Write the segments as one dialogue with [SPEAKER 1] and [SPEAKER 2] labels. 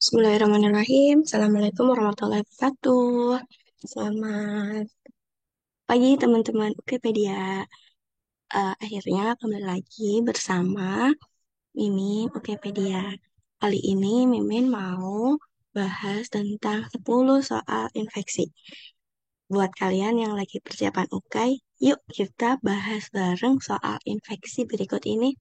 [SPEAKER 1] Bismillahirrahmanirrahim. Assalamualaikum warahmatullahi wabarakatuh. Selamat pagi teman-teman Wikipedia. Akhirnya kembali lagi bersama Mimin Wikipedia. Kali ini Mimin mau bahas tentang 10 soal infeksi. Buat kalian yang lagi persiapan UKAI, yuk kita bahas bareng soal infeksi berikut ini.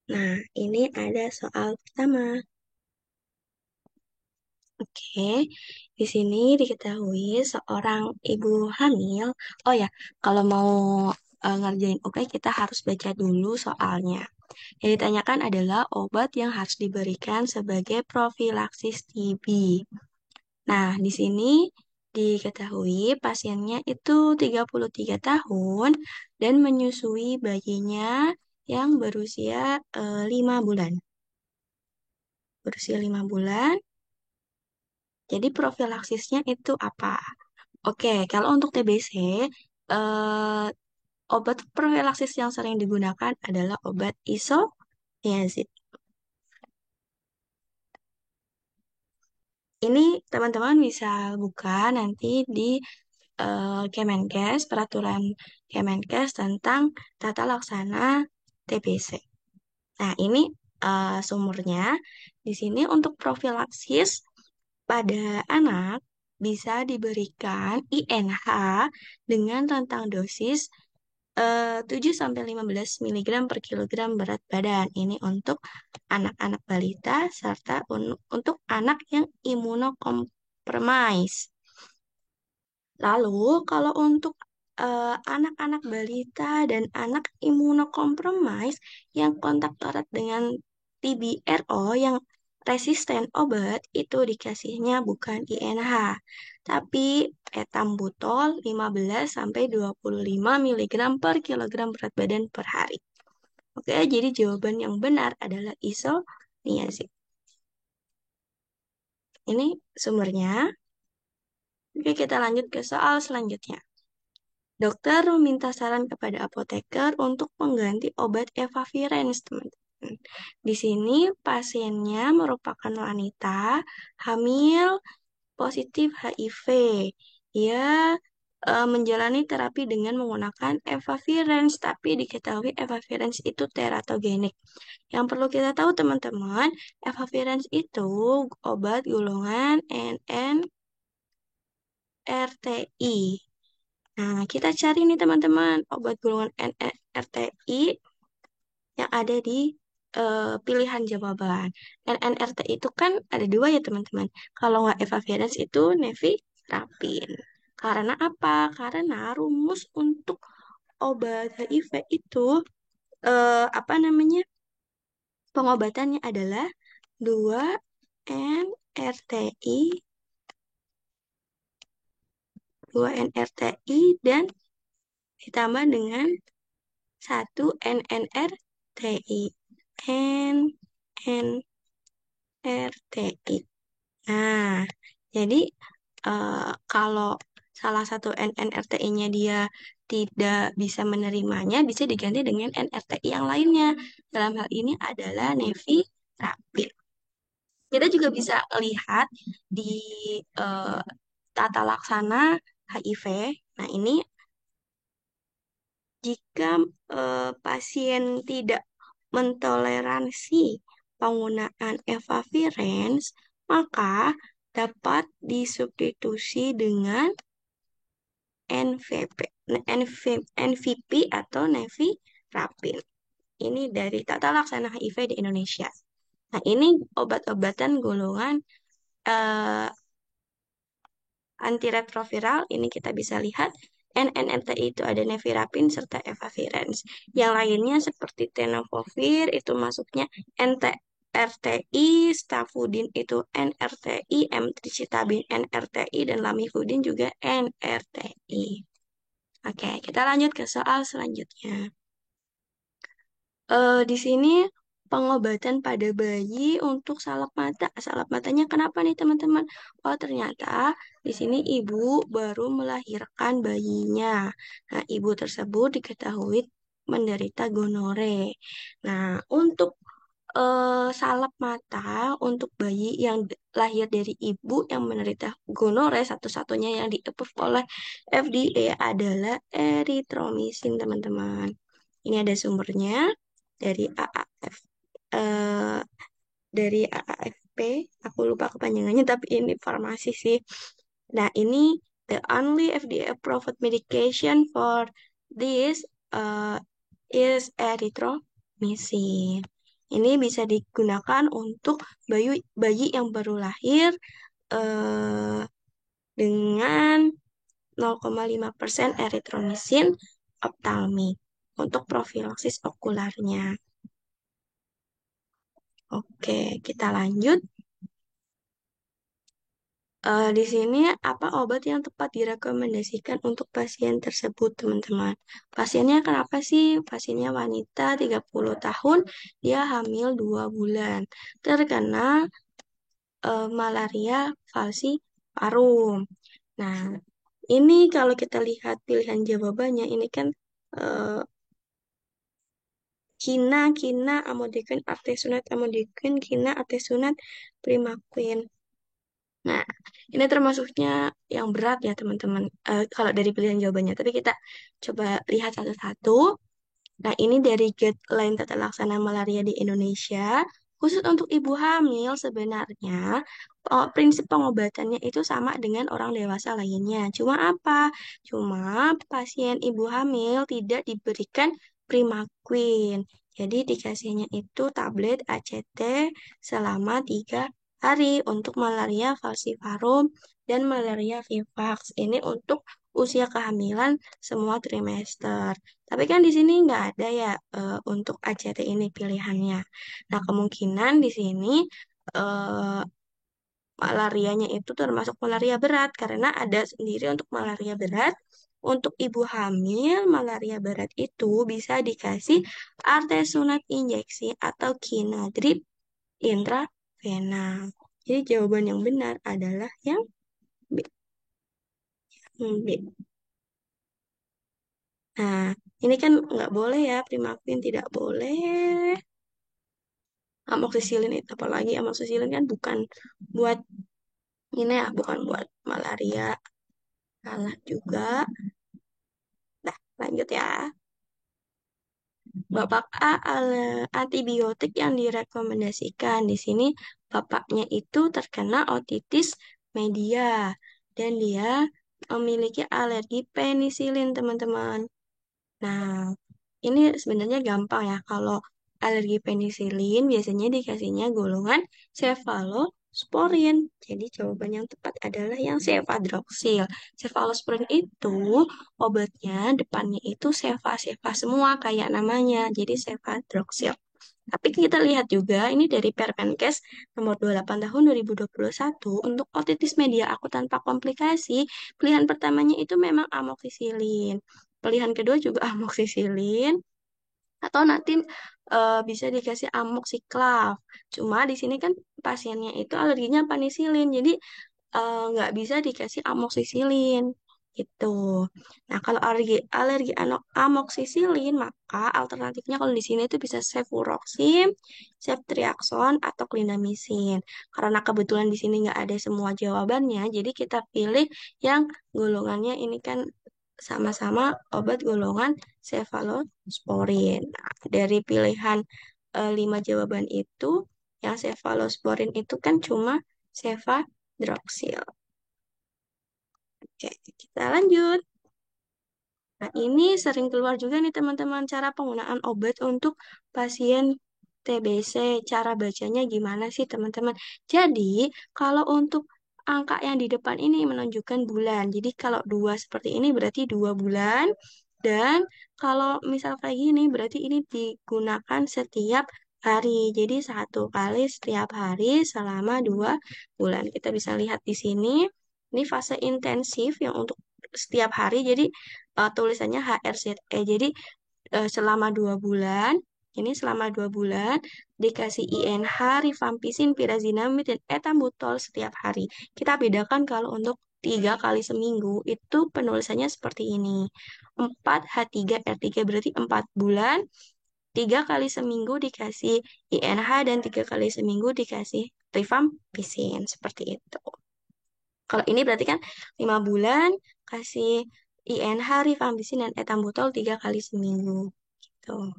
[SPEAKER 1] Nah, ini ada soal pertama. Oke, di sini diketahui seorang ibu hamil. Oh ya, kalau mau ngerjain oke, kita harus baca dulu soalnya. Yang ditanyakan adalah obat yang harus diberikan sebagai profilaksis TB. Nah, di sini diketahui pasiennya itu 33 tahun dan menyusui bayinya yang berusia 5 bulan. Berusia 5 bulan. Jadi profilaksisnya itu apa? Oke, kalau untuk TBC, eh, obat profilaksis yang sering digunakan adalah obat isoniazid. Ini teman-teman bisa buka nanti di Kemenkes, peraturan Kemenkes tentang tata laksana TBC. Nah, ini sumbernya. Di sini untuk profilaksis pada anak bisa diberikan INH dengan rentang dosis 7 sampai 15 mg per kilogram berat badan. Ini untuk anak-anak balita serta untuk anak yang imunokompromis. Lalu kalau untuk anak-anak balita dan anak imunokompromis yang kontak erat dengan TBRO yang resisten obat itu dikasihnya bukan INH, tapi etambutol 15 sampai 25 mg per kilogram berat badan per hari. Oke, jadi jawaban yang benar adalah isoniazid. Ini sumbernya. Oke, kita lanjut ke soal selanjutnya. Dokter meminta saran kepada apoteker untuk mengganti obat efavirenz, teman-teman. Di sini pasiennya merupakan wanita hamil positif HIV. Ia menjalani terapi dengan menggunakan efavirenz, tapi diketahui efavirenz itu teratogenik. Yang perlu kita tahu, teman-teman, efavirenz itu obat golongan NNRTI. Nah, kita cari nih teman-teman obat golongan NNRTI yang ada di pilihan jawaban. NNRTI itu kan ada dua ya teman-teman. Kalau nggak efavirenz itu nevirapin. Karena apa? Karena rumus untuk obat HIV itu apa namanya? Pengobatannya adalah 2 NRTI, 2 NRTI dan ditambah dengan 1 NNRTI. NNRTI. Nah, jadi kalau salah satu NNRTI-nya dia tidak bisa menerimanya, bisa diganti dengan NRTI yang lainnya. Dalam hal ini adalah nevirapin. Kita juga bisa lihat di eh, tata laksana HIV. Nah, ini jika pasien tidak mentoleransi penggunaan efavirenz, maka dapat disubstitusi dengan NVP, NVP atau nevirapin. Ini dari tata laksana HIV di Indonesia. Nah, ini obat-obatan golongan eh, antiretroviral. Ini kita bisa lihat NNRTI itu ada nevirapin serta efavirenz. Yang lainnya seperti tenofovir itu masuknya NTRTI, stafudin itu NRTI, emtricitabin NRTI, dan lamivudin juga NRTI. Oke, kita lanjut ke soal selanjutnya. Di sini pengobatan pada bayi untuk salak mata. Salak matanya kenapa nih teman-teman? Oh ternyata di sini ibu baru melahirkan bayinya. Nah, ibu tersebut diketahui menderita gonore. Nah, untuk salep mata untuk bayi yang lahir dari ibu yang menderita gonore satu-satunya yang di-approve oleh FDA adalah eritromisin, teman-teman. Ini ada sumbernya dari AAF eh, dari AAFP. Aku lupa kepanjangannya tapi ini farmasi sih. Nah, ini the only FDA approved medication for this uh, is erythromycin. Ini bisa digunakan untuk bayi yang baru lahir eh, dengan 0,5% erythromycin ophthalmic untuk profilaksis okularnya. Oke, kita lanjut. Di sini apa obat yang tepat direkomendasikan untuk pasien tersebut, teman-teman? Pasiennya kenapa sih? Pasiennya wanita 30 tahun, dia hamil 2 bulan. Terkena malaria falciparum. Nah, ini kalau kita lihat pilihan jawabannya, ini kan eh, kina, amodiaquine, artesunate, amodiaquine, kina, artesunate, primaquine. Nah, ini termasuknya yang berat ya teman-teman. Kalau dari pilihan jawabannya, tapi kita coba lihat satu-satu. Nah, ini dari guideline tata laksana malaria di Indonesia. Khusus untuk ibu hamil, sebenarnya prinsip pengobatannya itu sama dengan orang dewasa lainnya. Cuma apa? Cuma pasien ibu hamil tidak diberikan Primaquine. Jadi dikasihnya itu tablet ACT selama 3 hari untuk malaria falciparum dan malaria vivax. Ini untuk usia kehamilan semua trimester. Tapi kan di sini nggak ada ya untuk ACT ini pilihannya. Nah, kemungkinan di sini eh, malarianya itu termasuk malaria berat karena ada sendiri untuk malaria berat. Untuk ibu hamil, malaria berat itu bisa dikasih artesunate injeksi atau Kinadrip intravena. Jadi jawaban yang benar adalah yang B. B. Nah, ini kan nggak boleh ya, Primaquine tidak boleh. Amoxicillin itu apalagi amoxicillin kan bukan buat ini ya, bukan buat malaria. Salah juga. Nah, lanjut ya. Bapak A, antibiotik yang direkomendasikan. Di sini bapaknya itu terkena otitis media dan dia memiliki alergi penisilin, teman-teman. Nah, ini sebenarnya gampang ya. Kalau alergi penisilin biasanya dikasihnya golongan cefalosporin. Jadi jawaban yang tepat adalah yang cefadroxil. Cefalosporin itu obatnya depannya itu cefa semua kayak namanya. Jadi cefadroxil. Tapi kita lihat juga ini dari Permenkes nomor 28 tahun 2021 untuk otitis media akut tanpa komplikasi, pilihan pertamanya itu memang amoxicillin. Pilihan kedua juga amoxicillin atau nanti bisa dikasih amoxiclav. Cuma di sini kan pasiennya itu alerginya penisilin, jadi nggak bisa dikasih amoxicillin gitu. Nah, kalau alergi amoxicillin, maka alternatifnya kalau di sini itu bisa cefuroxim, ceftriaxone, atau clindamycin. Karena kebetulan di sini nggak ada semua jawabannya, jadi kita pilih yang golongannya ini kan sama-sama obat golongan cefalosporin. Nah, dari pilihan 5 jawaban itu, yang cefalosporin itu kan cuma cefadroxil. Oke, kita lanjut. Nah, ini sering keluar juga nih teman-teman cara penggunaan obat untuk pasien TBC. Cara bacanya gimana sih teman-teman? Jadi, kalau untuk angka yang di depan ini menunjukkan bulan. Jadi, kalau 2 seperti ini berarti 2 bulan. Dan kalau misal kayak gini berarti ini digunakan setiap hari. Jadi, 1 kali setiap hari selama 2 bulan. Kita bisa lihat di sini. Ini fase intensif yang untuk setiap hari. Jadi tulisannya HRZE. Jadi selama 2 bulan ini selama 2 bulan dikasih INH, rifampicin, pyrazinamide, dan etambutol setiap hari. Kita bedakan kalau untuk 3 kali seminggu itu penulisannya seperti ini. 4H3R3 berarti 4 bulan, 3 kali seminggu dikasih INH, dan 3 kali seminggu dikasih rifampicin. Seperti itu. Kalau ini berarti kan 5 bulan kasih INH, rifampicin, dan etambutol 3 kali seminggu. Gitu.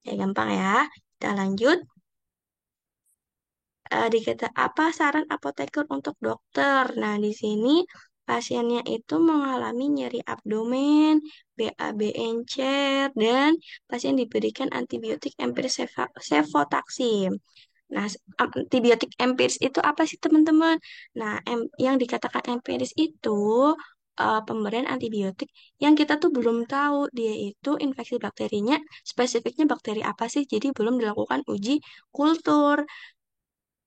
[SPEAKER 1] Ya gampang ya. Kita lanjut. Dikata apa saran apoteker untuk dokter? Nah, di sini pasiennya itu mengalami nyeri abdomen, BAB encer, dan pasien diberikan antibiotik cefotaxime. Nah, antibiotik empiris itu apa sih teman-teman? Nah, yang dikatakan empiris itu pemberian antibiotik yang kita tuh belum tahu dia itu infeksi bakterinya, spesifiknya bakteri apa sih? Jadi belum dilakukan uji kultur.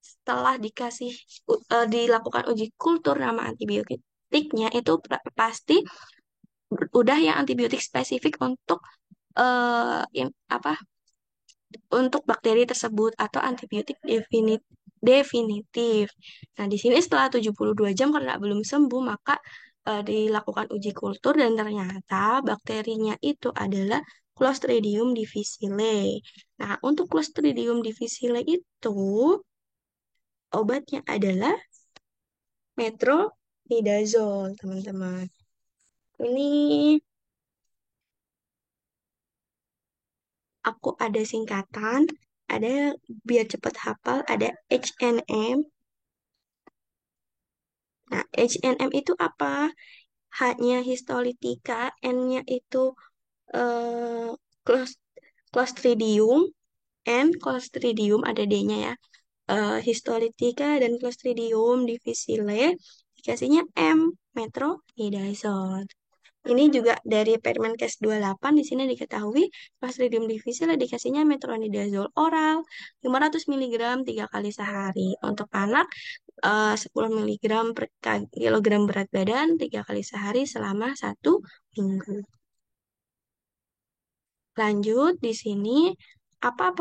[SPEAKER 1] Setelah dilakukan uji kultur nama antibiotiknya itu pasti udah yang antibiotik spesifik untuk apa untuk bakteri tersebut atau antibiotik definitif. Nah, di sini setelah 72 jam karena belum sembuh, maka dilakukan uji kultur dan ternyata bakterinya itu adalah Clostridium difficile. Nah, untuk Clostridium difficile itu obatnya adalah metronidazole, teman-teman. Ini aku ada singkatan, ada biar cepat hafal, ada HNM. Nah, HNM itu apa? H-nya histolitika, N-nya itu eh, clos- Clostridium, N Clostridium ada D-nya ya. Histolitika dan Clostridium difficile dikasihnya M, metronidazole. Ini juga dari Permenkes 28 di sini diketahui Clostridium difficile dikasihnya metronidazole oral 500 mg 3 kali sehari. Untuk anak 10 mg per kilogram berat badan 3 kali sehari selama 1 minggu. Lanjut di sini apa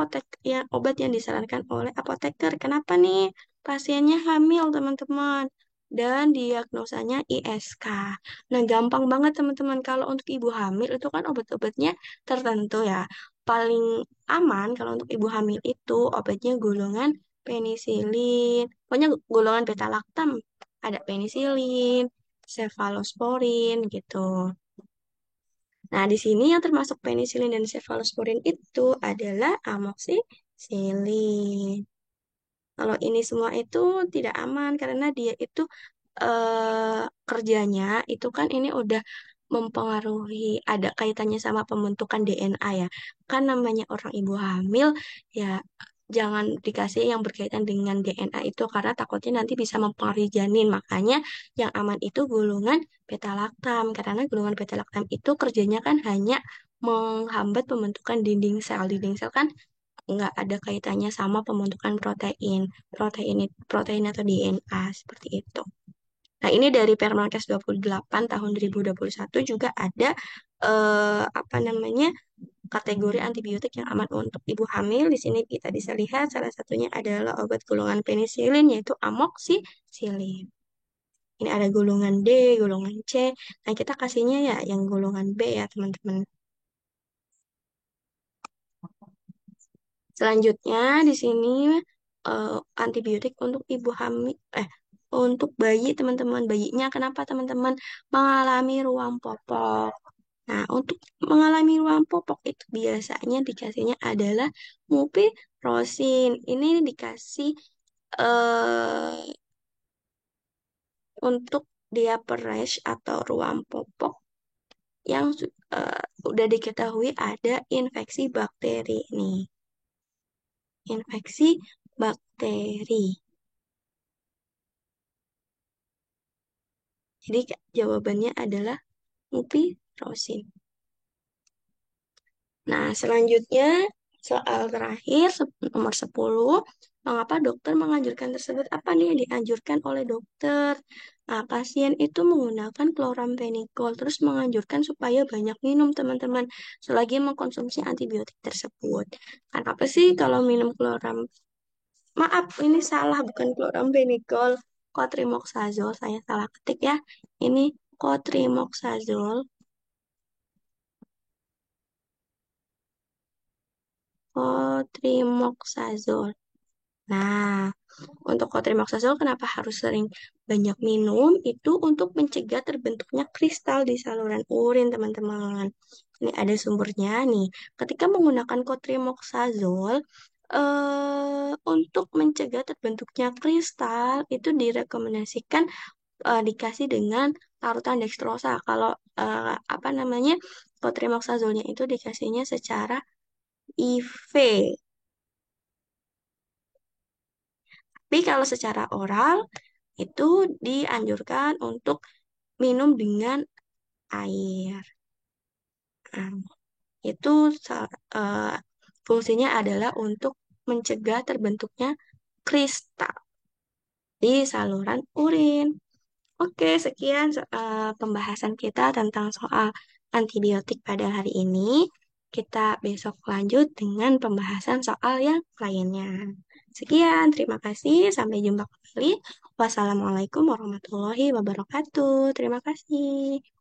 [SPEAKER 1] obat yang disarankan oleh apoteker? Kenapa nih pasiennya hamil, teman-teman? Dan diagnosanya ISK. Nah, gampang banget teman-teman kalau untuk ibu hamil itu kan obat-obatnya tertentu ya. Paling aman kalau untuk ibu hamil itu obatnya golongan penisilin. Pokoknya golongan beta laktam. Ada penisilin, cefalosporin gitu. Nah, di sini yang termasuk penisilin dan cefalosporin itu adalah amoxicillin. Kalau ini semua itu tidak aman karena dia itu kerjanya itu kan ini udah mempengaruhi ada kaitannya sama pembentukan DNA ya. Kan namanya orang ibu hamil ya jangan dikasih yang berkaitan dengan DNA itu karena takutnya nanti bisa mempengaruhi janin. Makanya yang aman itu golongan beta laktam karena golongan beta laktam itu kerjanya kan hanya menghambat pembentukan dinding sel. Dinding sel kan nggak ada kaitannya sama pembentukan protein atau DNA seperti itu. Nah, ini dari Permenkes 28 tahun 2021 juga ada apa namanya kategori antibiotik yang aman untuk ibu hamil. Di sini kita bisa lihat salah satunya adalah obat golongan penisilin yaitu amoxicillin. Ini ada golongan D, golongan C. Nah, kita kasihnya ya yang golongan B ya, teman-teman. Selanjutnya di sini eh, antibiotik untuk ibu hamil untuk bayi teman-teman. Bayinya kenapa teman-teman mengalami ruam popok. Nah, untuk mengalami ruam popok itu biasanya dikasihnya adalah mupirocin. Ini dikasih eh untuk diapers atau ruam popok yang udah diketahui ada infeksi bakteri nih. Infeksi bakteri. Jadi jawabannya adalah mupirocin. Nah, selanjutnya soal terakhir nomor 10. Mengapa dokter menganjurkan tersebut? Apa nih yang dianjurkan oleh dokter? Nah, pasien itu menggunakan chloramphenicol, terus menganjurkan supaya banyak minum teman-teman selagi mengkonsumsi antibiotik tersebut. Kenapa sih kalau minum Maaf, ini salah, bukan chloramphenicol, cotrimoxazole, saya salah ketik ya. Ini cotrimoxazole, cotrimoxazole. Nah, untuk cotrimoxazole kenapa harus sering banyak minum? Itu untuk mencegah terbentuknya kristal di saluran urin, teman-teman. Ini ada sumbernya nih. Ketika menggunakan cotrimoxazole, untuk mencegah terbentuknya kristal itu direkomendasikan dikasih dengan larutan dextrosa. Kalau apa namanya, cotrimoxazolnya itu dikasihnya secara IV. Tapi kalau secara oral itu dianjurkan untuk minum dengan air. Nah, itu fungsinya adalah untuk mencegah terbentuknya kristal di saluran urin. Oke, sekian pembahasan kita tentang soal antibiotik pada hari ini. Kita besok lanjut dengan pembahasan soal yang lainnya. Sekian, terima kasih. Sampai jumpa kembali. Wassalamualaikum warahmatullahi wabarakatuh. Terima kasih.